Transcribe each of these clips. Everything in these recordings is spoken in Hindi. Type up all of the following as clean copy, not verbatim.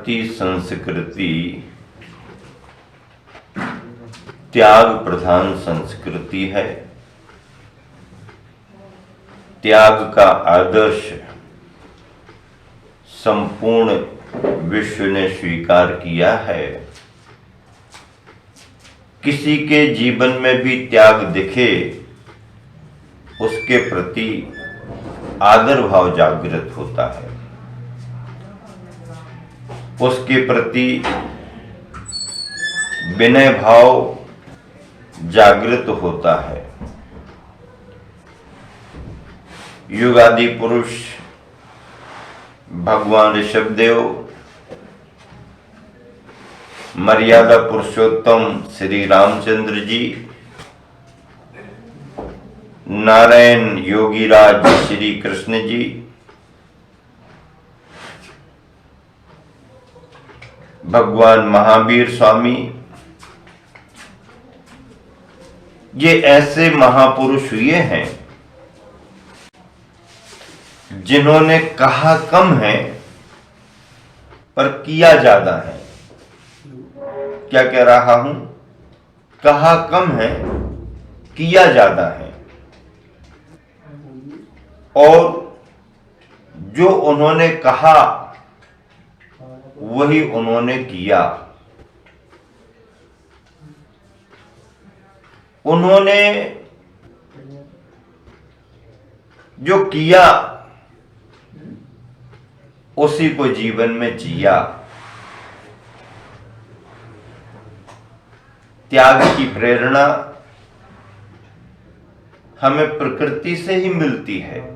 भारतीय संस्कृति त्याग प्रधान संस्कृति है। त्याग का आदर्श संपूर्ण विश्व ने स्वीकार किया है। किसी के जीवन में भी त्याग दिखे, उसके प्रति आदर भाव जागृत होता है, उसके प्रति विनय भाव जागृत होता है। युगादि पुरुष भगवान ऋषभदेव, मर्यादा पुरुषोत्तम श्री रामचंद्र जी, नारायण योगीराज श्री कृष्ण जी, भगवान महावीर स्वामी, ये ऐसे महापुरुष हुए हैं जिन्होंने कहा कम है पर किया ज्यादा है। क्या कह रहा हूं? कहा कम है, किया ज्यादा है। और जो उन्होंने कहा वही उन्होंने किया। उन्होंने जो किया उसी को जीवन में जिया। त्याग की प्रेरणा हमें प्रकृति से ही मिलती है।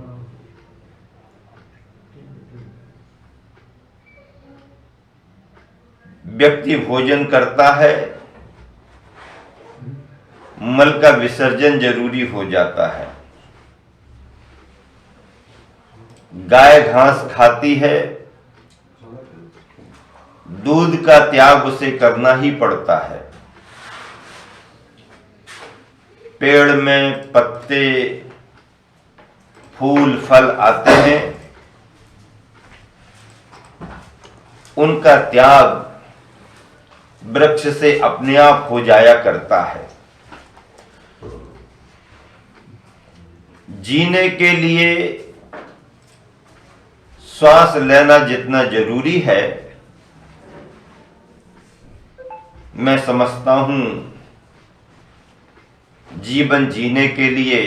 व्यक्ति भोजन करता है, मल का विसर्जन जरूरी हो जाता है। गाय घास खाती है, दूध का त्याग उसे करना ही पड़ता है। पेड़ में पत्ते फूल फल आते हैं, उनका त्याग वृक्ष से अपने आप हो जाया करता है। जीने के लिए श्वास लेना जितना जरूरी है, मैं समझता हूं जीवन जीने के लिए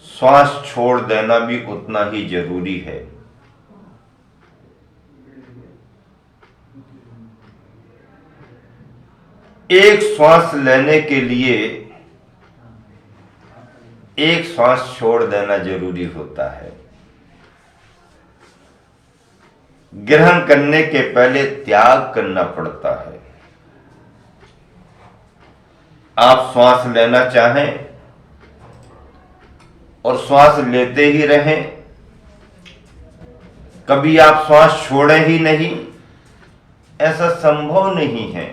श्वास छोड़ देना भी उतना ही जरूरी है। एक श्वास लेने के लिए एक श्वास छोड़ देना जरूरी होता है। ग्रहण करने के पहले त्याग करना पड़ता है। आप श्वास लेना चाहें और श्वास लेते ही रहें, कभी आप श्वास छोड़ें ही नहीं, ऐसा संभव नहीं है।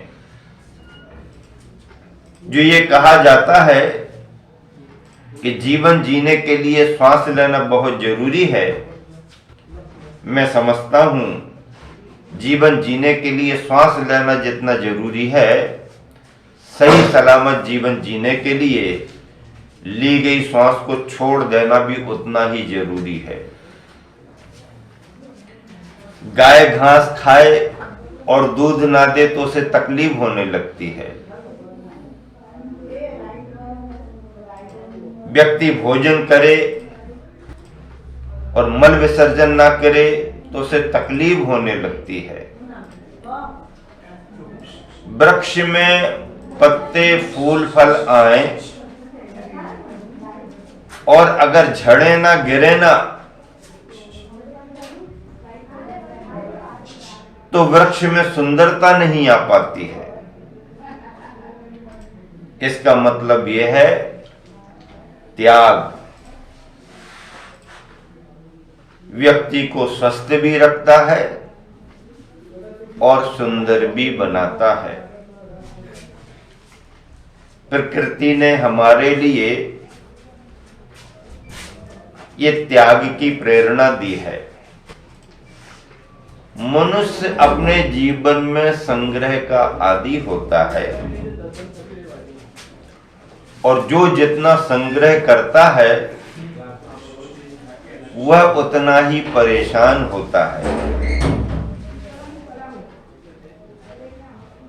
जो ये कहा जाता है कि जीवन जीने के लिए श्वास लेना बहुत जरूरी है, मैं समझता हूं जीवन जीने के लिए श्वास लेना जितना जरूरी है, सही सलामत जीवन जीने के लिए ली गई श्वास को छोड़ देना भी उतना ही जरूरी है। गाय घास खाए और दूध ना दे तो उसे तकलीफ होने लगती है। व्यक्ति भोजन करे और मल विसर्जन ना करे तो उसे तकलीफ होने लगती है। वृक्ष में पत्ते फूल फल आए और अगर झड़े ना गिरे ना तो वृक्ष में सुंदरता नहीं आ पाती है। इसका मतलब यह है त्याग व्यक्ति को स्वस्थ भी रखता है और सुंदर भी बनाता है। प्रकृति ने हमारे लिए ये त्याग की प्रेरणा दी है। मनुष्य अपने जीवन में संग्रह का आदी होता है और जो जितना संग्रह करता है वह उतना ही परेशान होता है।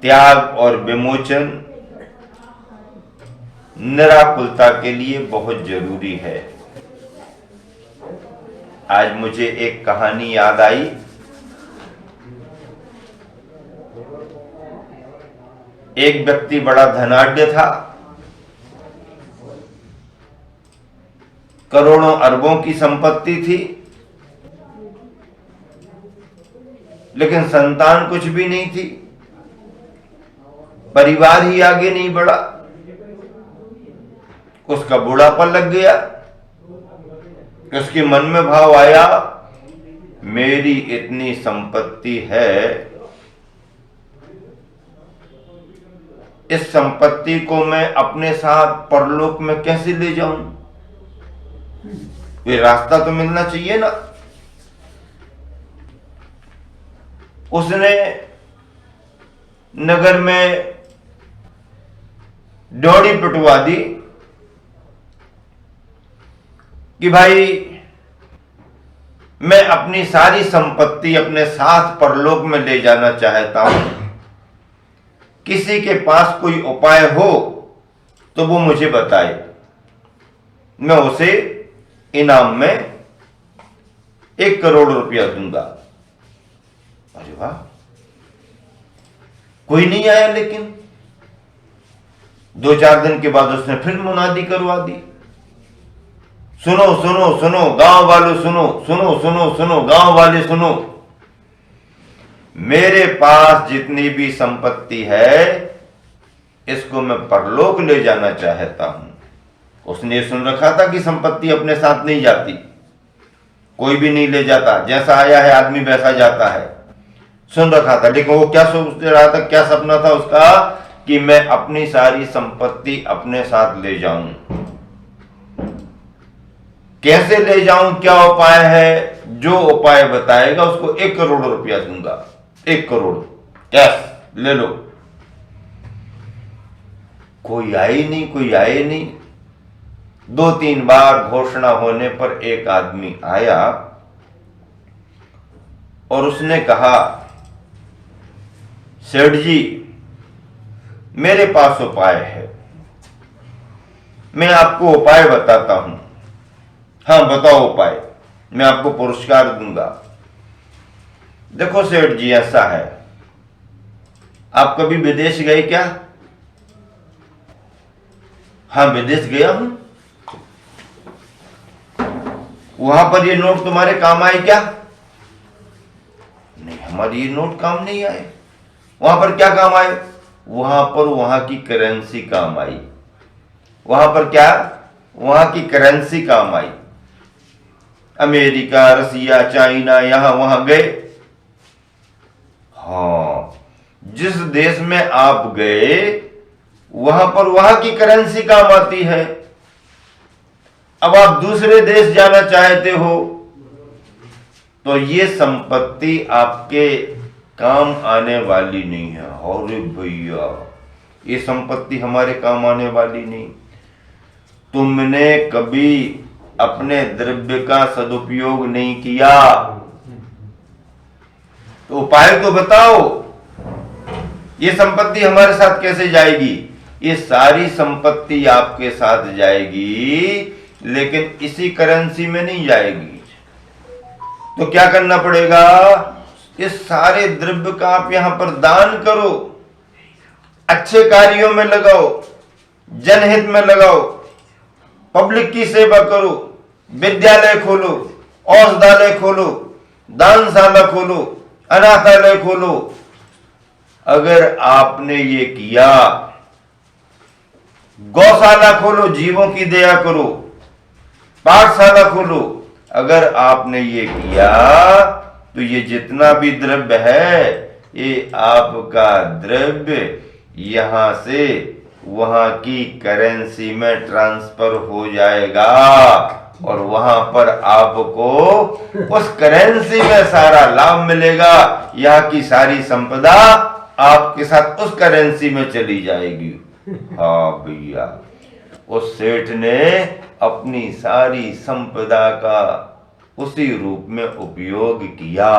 त्याग और विमोचन निराकुलता के लिए बहुत जरूरी है। आज मुझे एक कहानी याद आई। एक व्यक्ति बड़ा धनाढ्य था, करोड़ों अरबों की संपत्ति थी, लेकिन संतान कुछ भी नहीं थी। परिवार ही आगे नहीं बढ़ा। उसका बुढ़ापा लग गया। उसके मन में भाव आया, मेरी इतनी संपत्ति है, इस संपत्ति को मैं अपने साथ परलोक में कैसे ले जाऊं? कोई रास्ता तो मिलना चाहिए ना। उसने नगर में दौड़ी पिटवा दी कि भाई मैं अपनी सारी संपत्ति अपने साथ परलोक में ले जाना चाहता हूं। किसी के पास कोई उपाय हो तो वो मुझे बताए, मैं उसे इनाम में 1 करोड़ रुपया दूंगा। अरे वाह, कोई नहीं आया। लेकिन 2-4 दिन के बाद उसने फिर मुनादी करवा दी, सुनो सुनो सुनो गांव वालों, सुनो सुनो सुनो सुनो गांव वाले सुनो, मेरे पास जितनी भी संपत्ति है इसको मैं परलोक ले जाना चाहता हूं। उसने सुन रखा था कि संपत्ति अपने साथ नहीं जाती, कोई भी नहीं ले जाता, जैसा आया है आदमी वैसा जाता है, सुन रखा था। लेकिन वो क्या सोच रहा था, क्या सपना था उसका, कि मैं अपनी सारी संपत्ति अपने साथ ले जाऊं। कैसे ले जाऊं, क्या उपाय है? जो उपाय बताएगा उसको 1 करोड़ रुपया दूंगा। 1 करोड़ कैश ले लो। कोई आए नहीं, कोई आए नहीं। 2-3 बार घोषणा होने पर एक आदमी आया और उसने कहा, सेठ जी मेरे पास उपाय है, मैं आपको उपाय बताता हूं। हाँ बताओ उपाय, मैं आपको पुरस्कार दूंगा। देखो सेठ जी ऐसा है, आप कभी विदेश गए क्या? हाँ विदेश गया हूं। वहां पर ये नोट तुम्हारे काम आए क्या? नहीं, हमारे ये नोट काम नहीं आए। वहां पर क्या काम आए? वहां पर वहां की करेंसी काम आई। वहां पर क्या? वहां की करेंसी काम आई। अमेरिका, रसिया, चाइना, यहां वहां गए। हाँ, जिस देश में आप गए वहां पर वहां की करेंसी काम आती है। अब आप दूसरे देश जाना चाहते हो तो ये संपत्ति आपके काम आने वाली नहीं है। अरे भैया, ये संपत्ति हमारे काम आने वाली नहीं। तुमने कभी अपने द्रव्य का सदुपयोग नहीं किया, तो उपाय तो बताओ। ये संपत्ति हमारे साथ कैसे जाएगी? ये सारी संपत्ति आपके साथ जाएगी, लेकिन इसी करेंसी में नहीं जाएगी। तो क्या करना पड़ेगा? इस सारे द्रव्य का आप यहां पर दान करो, अच्छे कार्यों में लगाओ, जनहित में लगाओ, पब्लिक की सेवा करो, विद्यालय खोलो, औषधालय खोलो, दानशाला खोलो, अनाथालय खोलो। अगर आपने ये किया, गौशाला खोलो, जीवों की दया करो, पाठशाला खोलो, अगर आपने ये किया तो ये जितना भी द्रव्य है ये आपका द्रव्य यहां से वहां की करेंसी में ट्रांसफर हो जाएगा। और वहां पर आपको उस करेंसी में सारा लाभ मिलेगा। यहाँ की सारी संपदा आपके साथ उस करेंसी में चली जाएगी। हाँ भैया, उस सेठ ने अपनी सारी संपदा का उसी रूप में उपयोग किया।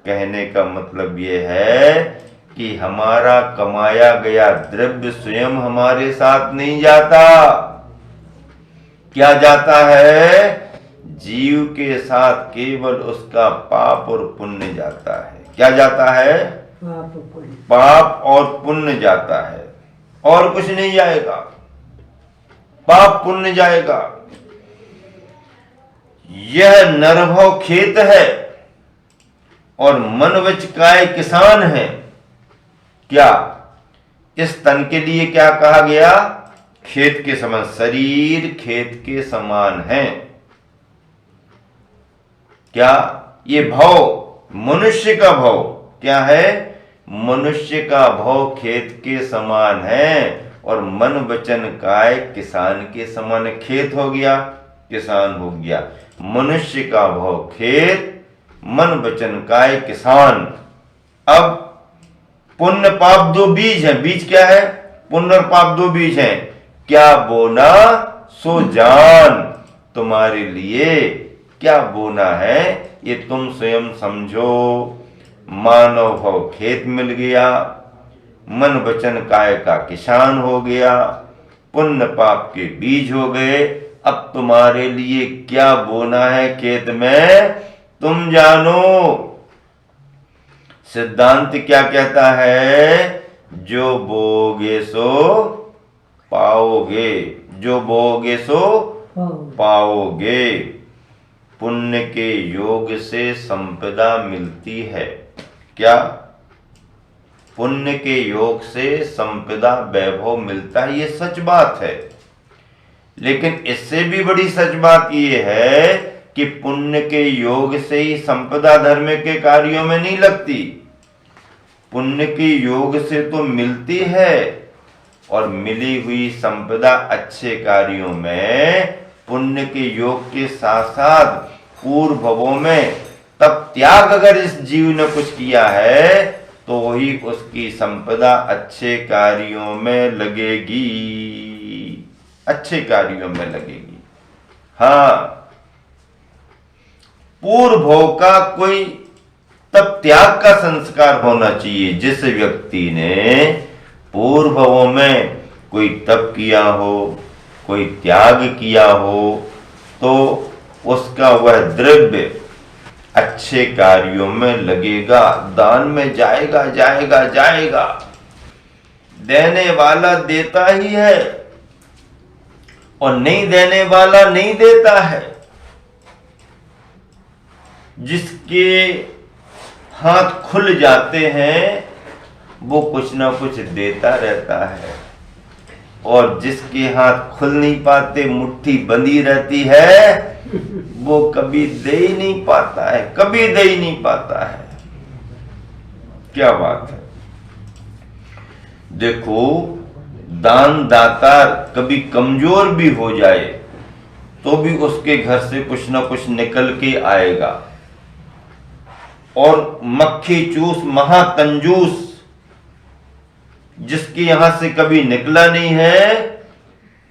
कहने का मतलब यह है कि हमारा कमाया गया द्रव्य स्वयं हमारे साथ नहीं जाता। क्या जाता है? जीव के साथ केवल उसका पाप और पुण्य जाता है। क्या जाता है? पाप और पुण्य जाता है, और कुछ नहीं जाएगा। पाप पुण्य जाएगा। यह नरभव खेत है और मन वच काय किसान है। क्या इस तन के लिए क्या कहा गया? खेत के समान। शरीर खेत के समान है। क्या ये भव, मनुष्य का भव क्या है? मनुष्य का भव खेत के समान है और मन वचन काय किसान के समान। खेत हो गया, किसान हो गया। मनुष्य का भव खेत, मन वचन काय किसान। अब पुण्य पाप दो बीज हैं। बीज क्या है? पुण्य और पाप दो बीज हैं। क्या बोना सो जान। तुम्हारे लिए क्या बोना है ये तुम स्वयं समझो। मानव भव खेत मिल गया, मन वचन काय का किसान हो गया, पुण्य पाप के बीज हो गए। अब तुम्हारे लिए क्या बोना है खेत में तुम जानो। सिद्धांत क्या कहता है? जो बोगे सो पाओगे। जो बोगे सो पाओगे। पुण्य के योग से संपदा मिलती है। क्या? पुण्य के योग से संपदा वैभव मिलता है। ये सच बात है। लेकिन इससे भी बड़ी सच बात ये है कि पुण्य के योग से ही संपदा धर्म के कार्यों में नहीं लगती। पुण्य के योग से तो मिलती है, और मिली हुई संपदा अच्छे कार्यों में पुण्य के योग के साथ साथ पूर्व भवों में तब त्याग अगर इस जीव ने कुछ किया है तो ही उसकी संपदा अच्छे कार्यों में लगेगी। अच्छे कार्यों में लगेगी। हाँ, पूर्व भोग का कोई तब त्याग का संस्कार होना चाहिए। जिस व्यक्ति ने पूर्व भवों में कोई तप किया हो, कोई त्याग किया हो, तो उसका वह द्रव्य अच्छे कार्यों में लगेगा, दान में जाएगा जाएगा जाएगा। देने वाला देता ही है और नहीं देने वाला नहीं देता है। जिसके हाथ खुल जाते हैं वो कुछ ना कुछ देता रहता है, और जिसके हाथ खुल नहीं पाते, मुट्ठी बंधी रहती है, वो कभी दे ही नहीं पाता है। कभी दे ही नहीं पाता है। क्या बात है। देखो, दान दाता कभी कमजोर भी हो जाए तो भी उसके घर से कुछ ना कुछ निकल के आएगा। और मक्खी चूस महाकंजूस जिसके यहां से कभी निकला नहीं है,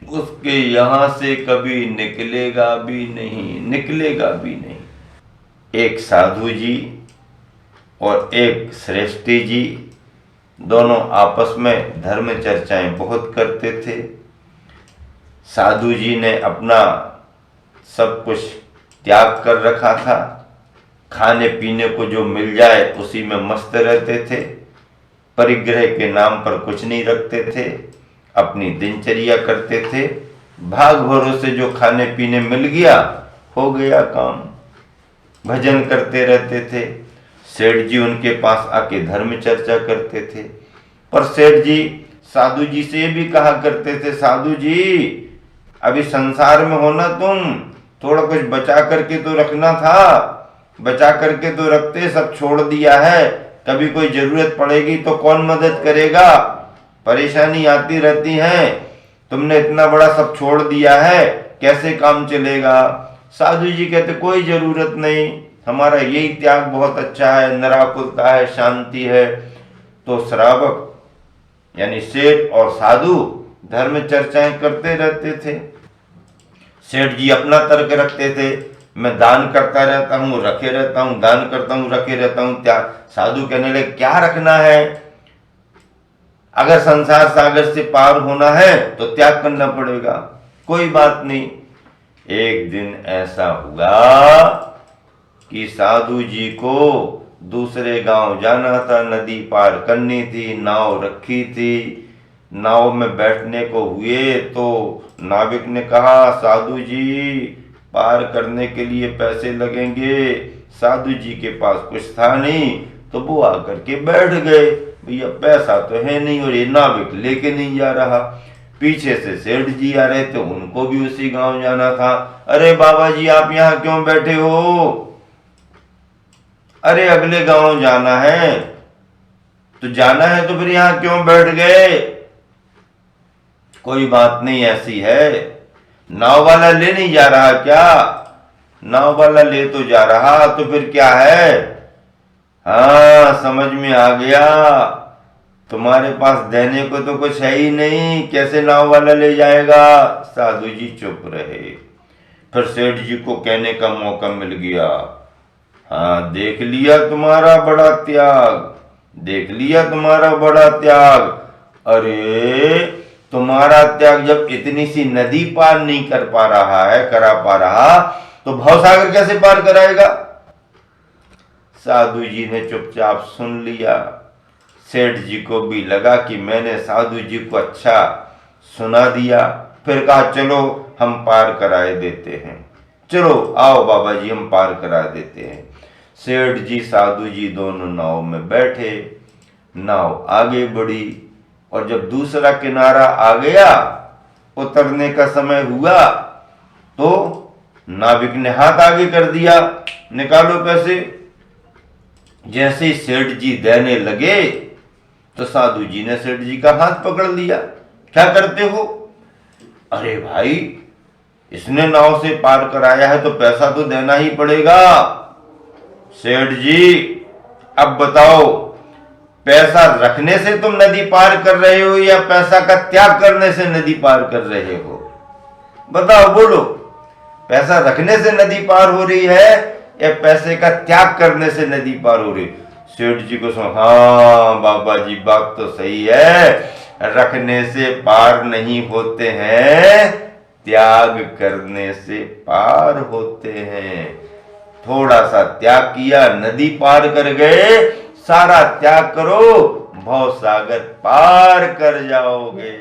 उसके यहां से कभी निकलेगा भी नहीं, निकलेगा भी नहीं। एक साधु जी और एक श्रेष्ठी जी दोनों आपस में धर्म चर्चाएं बहुत करते थे। साधु जी ने अपना सब कुछ त्याग कर रखा था। खाने पीने को जो मिल जाए उसी में मस्त रहते थे। परिग्रह के नाम पर कुछ नहीं रखते थे। अपनी दिनचर्या करते थे। भाग भरोसे जो खाने पीने मिल गया हो गया काम। भजन करते रहते थे। सेठ जी उनके पास आके धर्म चर्चा करते थे। पर सेठ जी साधु जी से भी कहा करते थे, साधु जी अभी संसार में हो ना तुम, थोड़ा कुछ बचा करके तो रखना था। बचा करके तो रखते, सब छोड़ दिया है। कभी कोई जरूरत पड़ेगी तो कौन मदद करेगा। परेशानी आती रहती है। तुमने इतना बड़ा सब छोड़ दिया है, कैसे काम चलेगा? साधु जी कहते कोई जरूरत नहीं, हमारा यही त्याग बहुत अच्छा है, निराकुलता है, शांति है। तो श्रावक यानी सेठ और साधु धर्म चर्चाएं करते रहते थे। सेठ जी अपना तर्क रखते थे, मैं दान करता रहता हूँ, रखे रहता हूँ, दान करता हूँ, रखे रहता हूँ, त्याग। साधु कहने लगे क्या रखना है? अगर संसार सागर से पार होना है तो त्याग करना पड़ेगा, कोई बात नहीं। एक दिन ऐसा हुआ कि साधु जी को दूसरे गांव जाना था, नदी पार करनी थी, नाव रखी थी। नाव में बैठने को हुए तो नाविक ने कहा साधु जी पार करने के लिए पैसे लगेंगे। साधु जी के पास कुछ था नहीं तो वो आकर के बैठ गए, भैया पैसा तो है नहीं और ये नाविक लेके नहीं जा रहा। पीछे से सेठ जी आ रहे थे, उनको भी उसी गांव जाना था। अरे बाबा जी आप यहाँ क्यों बैठे हो? अरे अगले गांव जाना है। तो जाना है तो फिर यहाँ क्यों बैठ गए? कोई बात नहीं, ऐसी है। नाव वाला ले नहीं जा रहा क्या? नाव वाला ले तो जा रहा, तो फिर क्या है? हाँ समझ में आ गया, तुम्हारे पास देने को तो कुछ है ही नहीं, कैसे नाव वाला ले जाएगा? साधु जी चुप रहे। फिर सेठ जी को कहने का मौका मिल गया, हाँ देख लिया तुम्हारा बड़ा त्याग, देख लिया तुम्हारा बड़ा त्याग। अरे तुम्हारा त्याग जब इतनी सी नदी पार नहीं कर पा रहा है, करा पा रहा, तो भवसागर कैसे पार कराएगा? साधु जी ने चुपचाप सुन लिया। सेठ जी को भी लगा कि मैंने साधु जी को अच्छा सुना दिया। फिर कहा चलो हम पार कराए देते हैं, चलो आओ बाबा जी हम पार करा देते हैं। सेठ जी साधु जी दोनों नाव में बैठे, नाव आगे बढ़ी और जब दूसरा किनारा आ गया, उतरने का समय हुआ तो नाविक ने हाथ आगे कर दिया, निकालो पैसे। जैसे ही सेठ जी देने लगे तो साधु जी ने सेठ जी का हाथ पकड़ लिया, क्या करते हो? अरे भाई इसने नाव से पार कराया है तो पैसा तो देना ही पड़ेगा। सेठ जी अब बताओ, पैसा रखने से तुम नदी पार कर रहे हो या पैसा का त्याग करने से नदी पार कर रहे हो? बताओ बोलो, पैसा रखने से नदी पार हो रही है या पैसे का त्याग करने से नदी पार हो रही? सेठ जी को सुन, हाँ बाबा जी बात तो सही है, रखने से पार नहीं होते हैं, त्याग करने से पार होते हैं। थोड़ा सा त्याग किया, नदी पार कर गए, सारा त्याग करो, भव सागर पार कर जाओगे।